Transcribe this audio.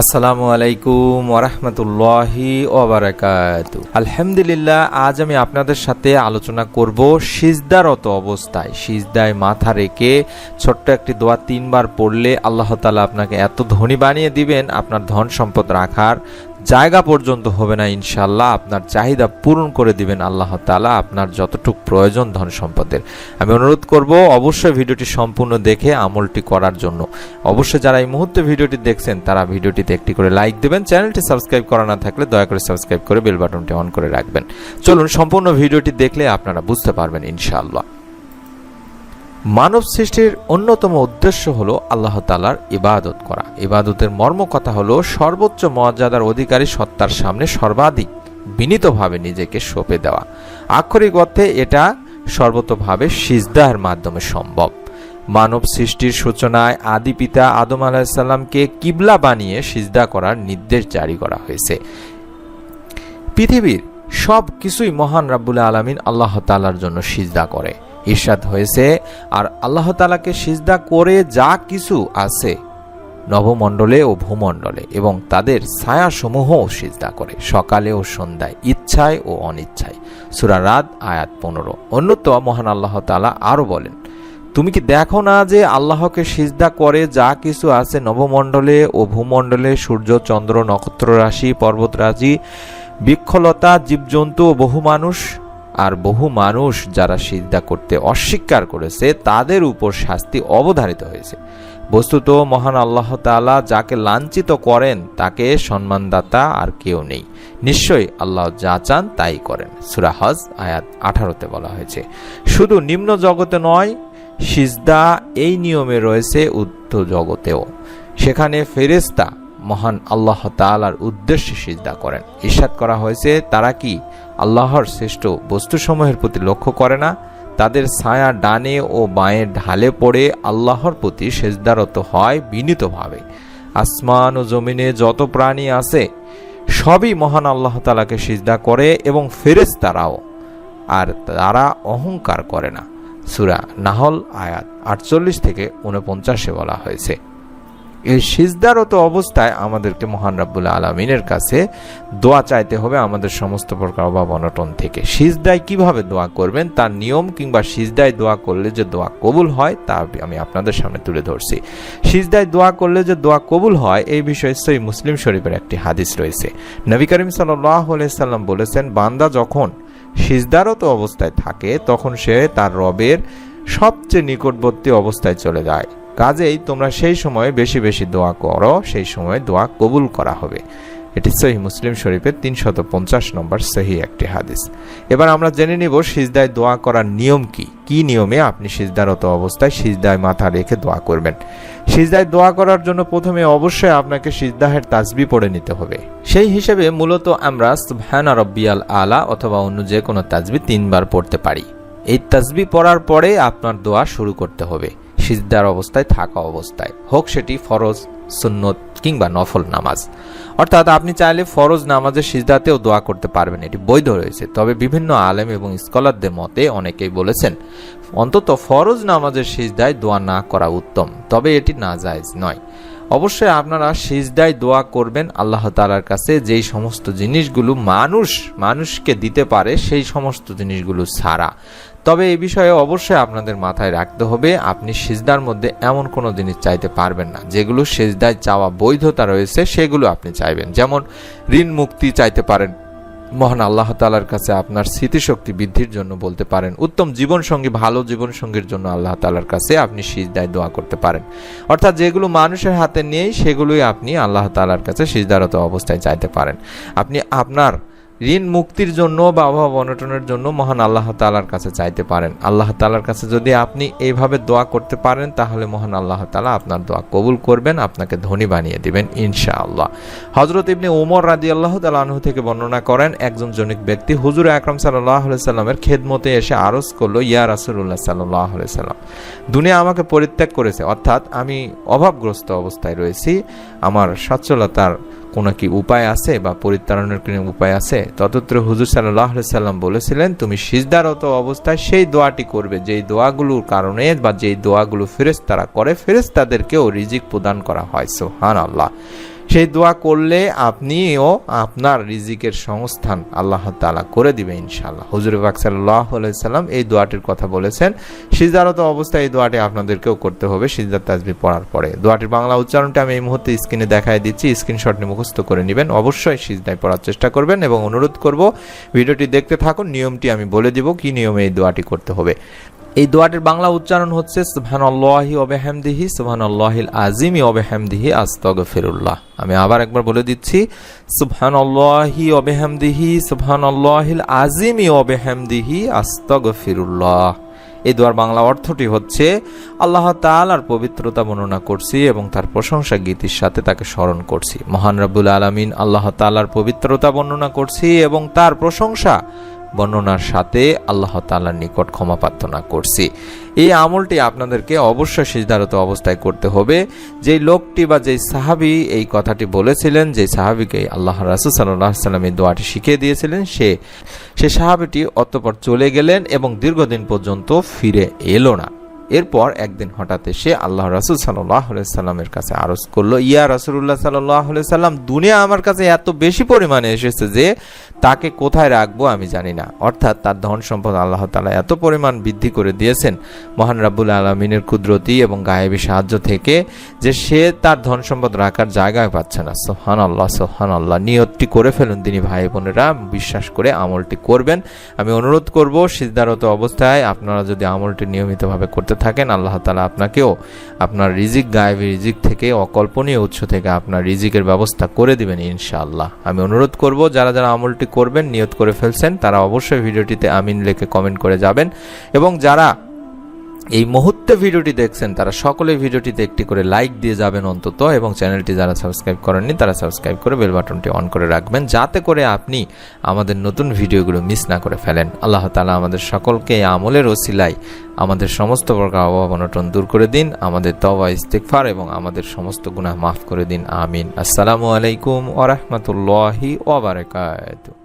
আসসালামু আলাইকুম ওয়ারাহমাতুল্লাহি ওয়া বারাকাতুহু। আলহামদুলিল্লাহ, আজ আমি আপনাদের সাথে আলোচনা করব সিজদারত অবস্থায় সিজদায় মাথা রেখে ছোট্ট একটি দোয়া 3 বার পড়লে আল্লাহ তাআলা আপনাকে এত ধনী বানিয়ে দিবেন, আপনার ধন সম্পদ রাখার জায়গা পর্যন্ত হবে না। ইনশাআল্লাহ আপনার চাহিদা পূরণ করে দিবেন আল্লাহ তাআলা, আপনার যতটুকু প্রয়োজন ধন সম্পদের। আমি অনুরোধ করব অবশ্যই ভিডিওটি সম্পূর্ণ দেখে আমলটি করার জন্য। অবশ্যই যারা এই মুহূর্তে ভিডিওটি দেখছেন তারা ভিডিওটিতে একটি করে লাইক দেবেন, চ্যানেলটি সাবস্ক্রাইব করা না থাকলে দয়া করে সাবস্ক্রাইব করে বেল বাটনটি অন করে রাখবেন। চলুন সম্পূর্ণ ভিডিওটি দেখলে আপনারা বুঝতে পারবেন ইনশাআল্লাহ। মানব সৃষ্টির অন্যতম উদ্দেশ্য হলো আল্লাহ তাআলার ইবাদত করা। ইবাদতের মর্ম কথা হলো সর্বোচ্চ মর্যাদার অধিকারী সত্তার সামনে সর্বাধিক বিনীতভাবে নিজেকে সঁপে দেওয়া। আক্ষরিক অর্থে এটা সর্বতোভাবে সিজদার মাধ্যমে সম্ভব। মানব সৃষ্টির সূচনায় আদি পিতা আদম আলাইহিস সালামকে কিবলা বানিয়ে সিজদা করার নির্দেশ জারি করা হয়েছে। পৃথিবীর সব কিছুই মহান রাব্বুল আলামিন আল্লাহ তাআলার জন্য সিজদা করে। ইরশাদ হয়েছে, আর আল্লাহ তাআলাকে সিজদা করে যা কিছু আছে নভমণ্ডলে ও ভূমণ্ডলে এবং তাদের ছায়াসমূহও সিজদা করে, সকালে ও সন্ধ্যায়, ইচ্ছায় ও অনিচ্ছায়। সূরা রাদ আয়াত 15। অন্যতম মহান আল্লাহ তাআলা আরো বলেন, তুমি কি দেখো না যে আল্লাহকে সিজদা করে যা কিছু আছে নভমণ্ডলে ও ভূমণ্ডলে, সূর্য, চন্দ্র, নক্ষত্র রাশি, পর্বত রাশি, বৃক্ষলতা, জীবজন্তু ও বহু মানুষ। আর বহু মানুষ যারা সিজদা করতে অস্বীকার করেছে তাদের উপর শাস্তি অবধারিত হয়েছে। বস্তুত মহান আল্লাহ তাআলা যাকে লাঞ্ছিত করেন তাকে সম্মানদাতা আর কেউ নেই। নিশ্চয়ই আল্লাহ যা চান তাই করেন। সূরা হজ আয়াত 18-তে বলা হয়েছে। শুধু নিম্ন জগতে নয়, সিজদা এই নিয়মে রয়েছে ঊর্ধ্ব জগতেও। সেখানে ফেরেশতা মহান আল্লাহ তাআলার উদ্দেশ্যে সিজদা করেন। ইরশাদ করা হয়েছে, তারা কি আল্লাহর শ্রেষ্ঠ বস্তুসমূহের প্রতি লক্ষ্য করে না? তাদের ছায়া ডানে ও বাঁয়ে ঢালে পড়ে আল্লাহর প্রতি সিজদারত হয় বিনীতভাবে। আসমান ও জমিনে যত প্রাণী আছে সবই মহান আল্লাহ তাআলাকে সিজদা করে এবং ফেরেশতারাও, আর তারা অহংকার করে না। সূরা নাহল আয়াত 48-49 বলা হয়েছে। এই সিজদারত অবস্থায় আমাদেরকে মহান রাব্বুল আলামিনের কাছে দোয়া চাইতে হবে আমাদের সমস্ত প্রকার অভাব অনটন থেকে। সিজদায় কিভাবে দোয়া করবেন তার নিয়ম কিংবা সিজদায় দোয়া করলে যে দোয়া কবুল হয় তা আমি আপনাদের সামনে তুলে ধরছি। সিজদায় দোয়া করলে যে দোয়া কবুল হয় এই বিষয়ে সহিহ মুসলিম শরীফের একটি হাদিস রয়েছে। নবী করিম সাল্লাল্লাহু আলাইহি সাল্লাম বলেছেন, বান্দা যখন সিজদারত অবস্থায় থাকে তখন সে তার রবের সবচেয়ে নিকটবর্তী অবস্থায় চলে যায়। কাজেই তোমরা সেই সময় বেশি বেশি দোয়া করো, সেই সময় দোয়া কবুল করা হবে। এটি সহিহ মুসলিম শরীফের 350 নম্বর সহিহ একটি হাদিস। এবার আমরা জেনে নিব সিজদায় দোয়া করার নিয়ম কি। কি নিয়মে আপনি সিজদারত অবস্থায় সিজদায় মাথা রেখে দোয়া করবেন। সিজদায় দোয়া করার জন্য প্রথমে অবশ্যই আপনাকে সিজদাহের তাসবিহ পড়ে নিতে হবে। সেই হিসেবে মূলত আমরা সুবহানা রাব্বিয়াল আলা অথবা অন্য যে কোনো তাসবিহ 3 বার পড়তে পারি। এই তাসবিহ পড়ার পরে আপনার দোয়া শুরু করতে হবে সিজদার অবস্থায় থাকা অবস্থায়, হোক সেটি ফরজ, সুন্নত কিংবা নফল নামাজ। অর্থাৎ আপনি চাইলে ফরজ নামাজের সিজদাতেও দোয়া করতে পারবেন, এটি বৈধ রয়েছে। তবে বিভিন্ন আলেম এবং স্কলারদের মতে অনেকেই বলেছেন অন্তত ফরজ নামাজের সিজদায় দোয়া না করা উত্তম, তবে এটি নাজায়েজ নয়। অবশ্যই আপনারা সিজদায় দোয়া করবেন আল্লাহ তাআলার কাছে যেই সমস্ত জিনিসগুলো মানুষকে দিতে পারে সেই সমস্ত জিনিসগুলো ছাড়া। তবে এই বিষয়ে অবশ্যই আপনাদের মাথায় রাখতে হবে, আপনি সিজদার মধ্যে এমন কোনো জিনিস চাইতে পারবেন না যেগুলো সিজদায় চাওয়া বৈধতা রয়েছে সেগুলো আপনি চাইবেন। যেমন ঋণ মুক্তি চাইতে পারেন মহান আল্লাহ তাআলার কাছে, আপনার স্মৃতিশক্তি বৃদ্ধির জন্য বলতে পারেন, উত্তম জীবনসঙ্গী, ভালো জীবনসঙ্গীর জন্য আল্লাহ তাআলার কাছে আপনি সিজদায় দোয়া করতে পারেন। অর্থাৎ যেগুলো মানুষের হাতে নেই সেগুলোই আপনি আল্লাহ তাআলার কাছে সিজদারত অবস্থায় চাইতে পারেন। আপনি আপনার ঋণ মুক্তির জন্য বা অভাব অনটনের জন্য মহান আল্লাহ তাআলার কাছে চাইতে পারেন। আল্লাহ তাআলার কাছে যদি আপনি এইভাবে দোয়া করতে পারেন তাহলে মহান আল্লাহ তাআলা আপনার দোয়া কবুল করবেন, আপনাকে ধনী বানিয়ে দিবেন ইনশাআল্লাহ। হযরত ইবনে ওমর রাদিয়াল্লাহু তাআলা আনহু থেকে বর্ণনা করেন, একজন জনৈক ব্যক্তি হুজুর আকরাম সাল্লাল্লাহু আলাইহি সাল্লামের খেদমতে এসে আরজ করলো, ইয়া রাসূলুল্লাহ সাল্লাল্লাহু আলাইহি সাল্লাম, দুনিয়া আমাকে পরিত্যাগ করেছে, অর্থাৎ আমি অভাবগ্রস্ত অবস্থায় রয়েছি, আমার সচ্ছলতার কোনো কি উপায় আছে বা পরিত্রাণের কোনো উপায় আছে? ততত্র হুজুর সাল্লাল্লাহু আলাইহি সাল্লাম বলেছিলেন, তুমি সিজদারত অবস্থায় সেই দোয়াটি করবে যেই দোয়াগুলোর কারণে বা যেই দোয়াগুলো ফেরেশতারা করে ফেরেশতাদেরকেও রিজিক প্রদান করা হয়। সুবহানাল্লাহ। সেই দোয়া করলে আপনিও আপনার রিজিকের সংস্থান আল্লাহ তাআলা করে দিবে ইনশাআল্লাহ। হুজুর পাক সাল্লাল্লাহু আলাইহি সাল্লাম এই দোয়াটির কথা বলেছেন। সিজদারত অবস্থায় এই দোয়াটি আপনাদেরকেও করতে হবে সিজদার তাসবিহ পড়ার পরে। দোয়াটির বাংলা উচ্চারণটা আমি এই মুহূর্তে স্ক্রিনে দেখায় দিচ্ছি, স্ক্রিনশট নিয়ে মুখস্থ করে নেবেন। অবশ্যই সিজদায় পড়ার চেষ্টা করবেন এবং অনুরোধ করব ভিডিওটি দেখতে থাকুন। নিয়মটি আমি বলে দিব কি নিয়মে এই দোয়াটি করতে হবে। এই দোয়াটির বাংলা উচ্চারণ হচ্ছে সুবহানাল্লাহি ওয়া বিহামদিহি সুবহানাল্লাহিল আযীমি ওয়া বিহামদিহি আস্তাগফিরুল্লাহ। আমি আবার একবার বলে দিচ্ছি, সুবহানাল্লাহি ওয়া বিহামদিহি সুবহানাল্লাহিল আযীমি ওয়া বিহামদিহি আস্তাগফিরুল্লাহ। এই দোয়ার বাংলা অর্থটি হচ্ছে আল্লাহ তাআলার পবিত্রতা বর্ণনা করছি এবং তার প্রশংসা গীতির সাথে তাকে স্মরণ করছি। মহান রব্বুল আলামিন আল্লাহ তাআলার পবিত্রতা বর্ণনা করছি এবং তার প্রশংসা বর্ণনার সাথে আল্লাহ তাআলার নিকট ক্ষমা প্রার্থনা করছি। এই আমলটি আপনাদেরকে অবশ্যই সিজদারত অবস্থায় করতে হবে। যেই লোকটি বা যেই সাহাবী এই কথাটি বলেছিলেন, যে সাহাবীকে আল্লাহ রাসূল সাল্লাল্লাহু আলাইহি ওয়াসাল্লাম এই দোয়াটি শিখিয়ে দিয়েছিলেন, সে সাহাবীটি অতঃপর চলে গেলেন এবং দীর্ঘদিন পর্যন্ত ফিরে এলো না। এরপর একদিন হঠাৎ এসে আল্লাহ রাসূল সাল্লাল্লাহু আলাইহি সাল্লামের কাছে আরজ করলো, ইয়া রাসূলুল্লাহ সাল্লাল্লাহু আলাইহি সাল্লাম, দুনিয়া আমার কাছে এত বেশি পরিমাণে এসেছে যে তাকে কোথায় রাখবো আমি জানি না। অর্থাৎ তার ধন সম্পদ আল্লাহ তাআলা এত পরিমাণ বৃদ্ধি করে দিয়েছেন মহান রাব্বুল আলামিনের কুদরতি এবং গায়েবী সাহায্য থেকে, যে সে তার ধন সম্পদ রাখার জায়গায় পাচ্ছে না। সুবহানাল্লাহ সুবহানাল্লাহ। নিয়তটি করে ফেলুন তিনি ভাই বোনেরা, বিশ্বাস করে আমলটি করবেন। আমি অনুরোধ করব সিজদারত অবস্থায় আপনারা যদি আমলটি নিয়মিতভাবে করতে থাকেন, আল্লাহ তাআলা আপনাকেও আপনার রিজিক, গায়েবী রিজিক থেকে, অকল্পনীয় উৎস থেকে আপনার রিজিকের ব্যবস্থা করে দিবেন ইনশাআল্লাহ। আমি অনুরোধ করব যারা যারা আমলটি করবেন, নিয়ত করে ফেলছেন, তারা অবশ্যই ভিডিওটিতে আমিন লিখে কমেন্ট করে যাবেন এবং যারা এই মুহূর্তে ভিডিওটি দেখছেন তারা সকলে ভিডিওটিতে একটি করে লাইক দিয়ে যাবেন অন্তত, এবং চ্যানেলটি যারা সাবস্ক্রাইব করেননি তারা সাবস্ক্রাইব করে বেল বাটনটি অন করে রাখবেন, যাতে করে আপনি আমাদের নতুন ভিডিওগুলো মিস না করে ফেলেন। আল্লাহ তাআলা আমাদের সকলকে এই আমলের ওসিলায় আমাদের সমস্ত প্রকার অভাব অনটন দূর করে দিন, আমাদের তওবা ইস্তিগফার এবং আমাদের সমস্ত গুনাহ মাফ করে দিন। আমিন। আসসালামু আলাইকুম ওয়া রাহমাতুল্লাহি ওয়া বারাকাতুহু।